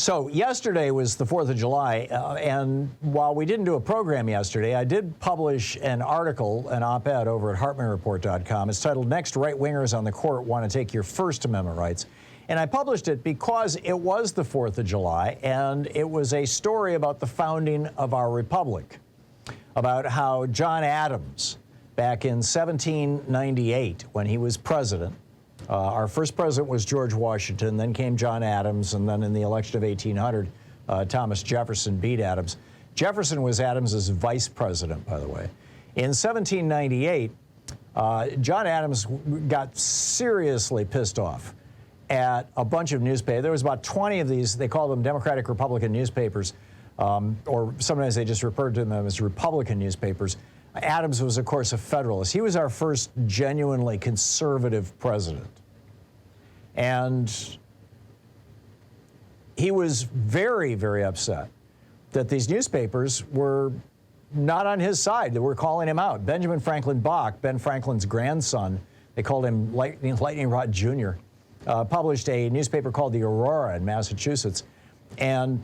So yesterday was the 4th of July, and while we didn't do a program yesterday, I did publish an article, an op-ed over at HartmannReport.com. It's titled, "Next Right-Wingers on the Court Want to Take Your First Amendment Rights." And I published it because it was the 4th of July, and it was a story about the founding of our republic, about how John Adams, back in 1798, when he was president, our first president was George Washington, then came John Adams, and then in the election of 1800, Thomas Jefferson beat Adams. Jefferson was Adams's vice president, by the way. In 1798, John Adams got seriously pissed off at a bunch of newspapers. There was about 20 of these. They called them Democratic Republican newspapers, or sometimes they just referred to them as Republican newspapers. Adams was, of course, a Federalist. He was our first genuinely conservative president. And he was very, very upset that these newspapers were not on his side, that were calling him out. Benjamin Franklin Bach, Ben Franklin's grandson, they called him Lightning Rod Jr., published a newspaper called the Aurora in Massachusetts. And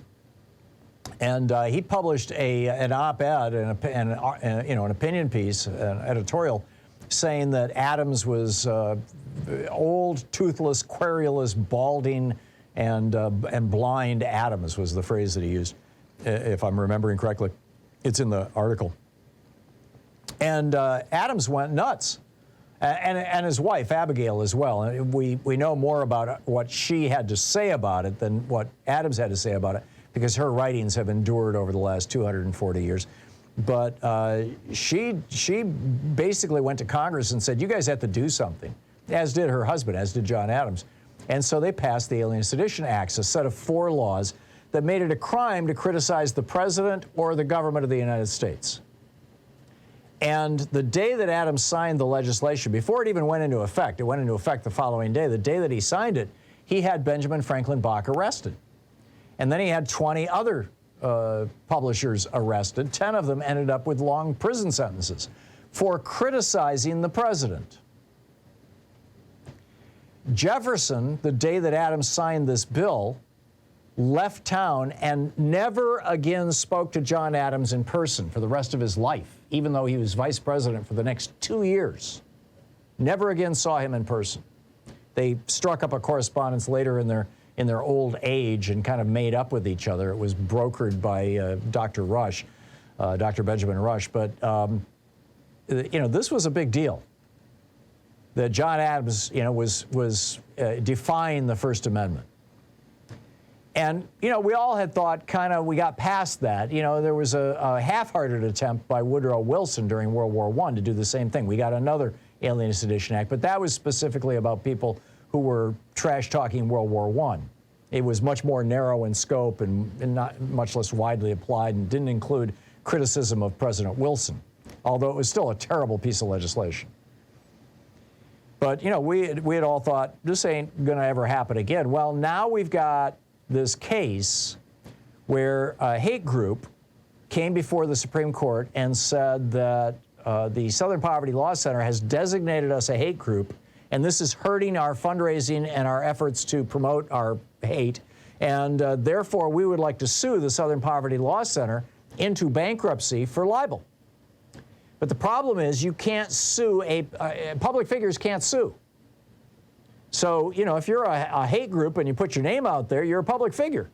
he published an op-ed and an opinion piece, an editorial, saying that Adams was old, toothless, querulous, balding, and blind Adams was the phrase that he used, if I'm remembering correctly. It's in the article. And Adams went nuts, and his wife, Abigail, as well. And we know more about what she had to say about it than what Adams had to say about it, because her writings have endured over the last 240 years. But she basically went to Congress and said, you guys have to do something, as did her husband, as did John Adams. And so they passed the Alien Sedition Acts, a set of 4 laws that made it a crime to criticize the president or the government of the United States. And the day that Adams signed the legislation, before it even went into effect, it went into effect the following day, the day that he signed it, he had Benjamin Franklin Bach arrested. And then he had 20 other publishers arrested. 10 of them ended up with long prison sentences for criticizing the president. Jefferson, the day that Adams signed this bill, left town and never again spoke to John Adams in person for the rest of his life, even though he was vice president for the next 2 years. Never again saw him in person. They struck up a correspondence later in their old age and kind of made up with each other. It was brokered by Dr. Rush, Dr. Benjamin Rush. But, this was a big deal, that John Adams, was defying the First Amendment. And, we all had thought we got past that. There was a half-hearted attempt by Woodrow Wilson during World War I to do the same thing. We got another Alien Sedition Act, but that was specifically about people who were trash-talking World War I. It was much more narrow in scope and not much less widely applied, and didn't include criticism of President Wilson, although it was still a terrible piece of legislation. But, we had all thought, this ain't going to ever happen again. Well, now we've got this case where a hate group came before the Supreme Court and said that the Southern Poverty Law Center has designated us a hate group, and this is hurting our fundraising and our efforts to promote our hate, and therefore we would like to sue the Southern Poverty Law Center into bankruptcy for libel. But the problem is you can't sue, public figures can't sue. So, if you're a hate group and you put your name out there, you're a public figure.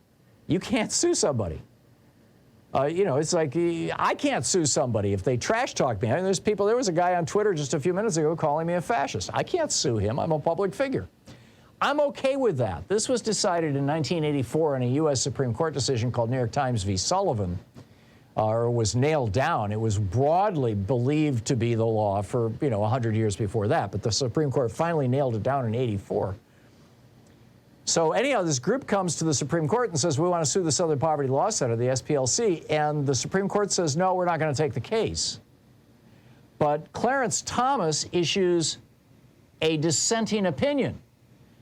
You can't sue somebody. It's like I can't sue somebody if they trash talk me. I mean, there was a guy on Twitter just a few minutes ago calling me a fascist. I can't sue him. I'm a public figure. I'm okay with that. This was decided in 1984 in a U.S. Supreme Court decision called New York Times v. Sullivan, or was nailed down. It was broadly believed to be the law for, 100 years before that, but the Supreme Court finally nailed it down in 84. So anyhow, this group comes to the Supreme Court and says, we want to sue the Southern Poverty Law Center, the SPLC, and the Supreme Court says, no, we're not going to take the case. But Clarence Thomas issues a dissenting opinion,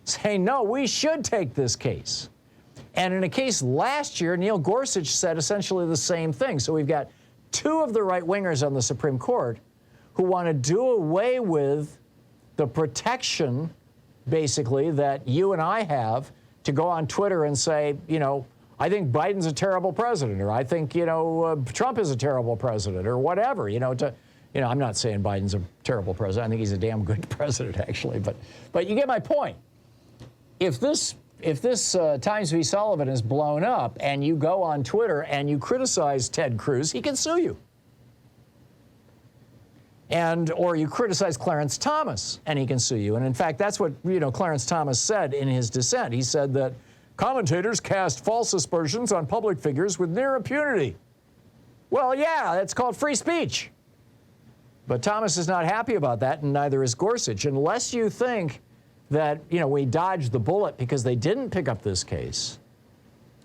saying, no, we should take this case. And in a case last year, Neil Gorsuch said essentially the same thing. So we've got 2 of the right-wingers on the Supreme Court who want to do away with the protection, basically, that you and I have to go on Twitter and say, I think Biden's a terrible president, or I think, Trump is a terrible president, or whatever, I'm not saying Biden's a terrible president. I think he's a damn good president, actually. But you get my point. If this Times v. Sullivan is blown up and you go on Twitter and you criticize Ted Cruz, he can sue you. Or you criticize Clarence Thomas and he can sue you. And in fact, that's what, Clarence Thomas said in his dissent. He said that commentators cast false aspersions on public figures with near impunity. Well, yeah, that's called free speech. But Thomas is not happy about that, and neither is Gorsuch. Unless you think that, we dodged the bullet because they didn't pick up this case,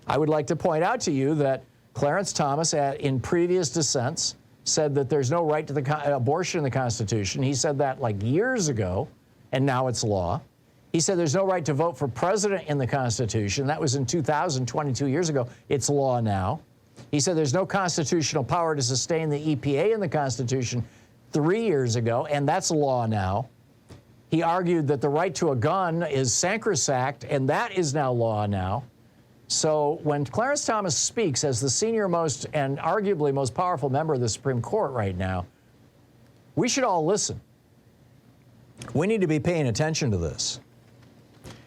I would like to point out to you that Clarence Thomas, in previous dissents, said that there's no right to abortion in the Constitution. He said that like years ago, and now it's law. He said there's no right to vote for president in the Constitution. That was in 2000, 22 years ago. It's law now. He said there's no constitutional power to sustain the EPA in the Constitution 3 years ago, and that's law now. He argued that the right to a gun is sacrosanct, and that is now law now. So when Clarence Thomas speaks as the senior most and arguably most powerful member of the Supreme Court right now, we should all listen. We need to be paying attention to this.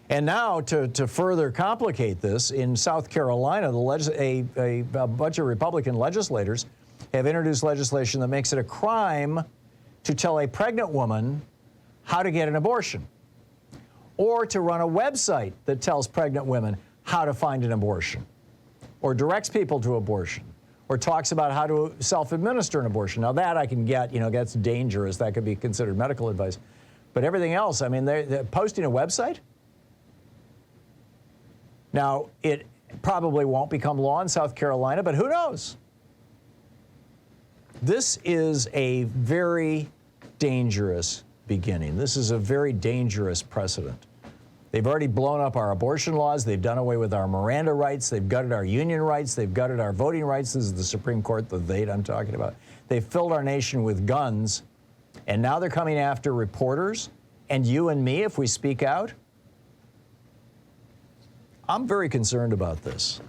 And now, to further complicate this, in South Carolina, a bunch of Republican legislators have introduced legislation that makes it a crime to tell a pregnant woman how to get an abortion, or to run a website that tells pregnant women how to find an abortion, or directs people to abortion, or talks about how to self-administer an abortion. Now that I can get, that's dangerous. That could be considered medical advice. But everything else, I mean, they're posting a website. Now, it probably won't become law in South Carolina, but who knows? This is a very dangerous beginning. This is a very dangerous precedent. They've already blown up our abortion laws. They've done away with our Miranda rights. They've gutted our union rights. They've gutted our voting rights. This is the Supreme Court, the they I'm talking about. They've filled our nation with guns, and now they're coming after reporters and you and me if we speak out. I'm very concerned about this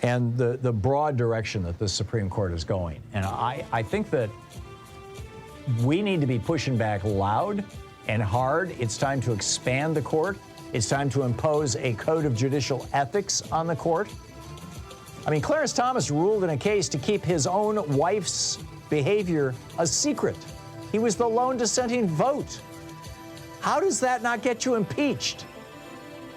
and the broad direction that the Supreme Court is going. And I think that we need to be pushing back loud and hard. It's time to expand the court. It's time to impose a code of judicial ethics on the court. I mean, Clarence Thomas ruled in a case to keep his own wife's behavior a secret. He was the lone dissenting vote. How does that not get you impeached?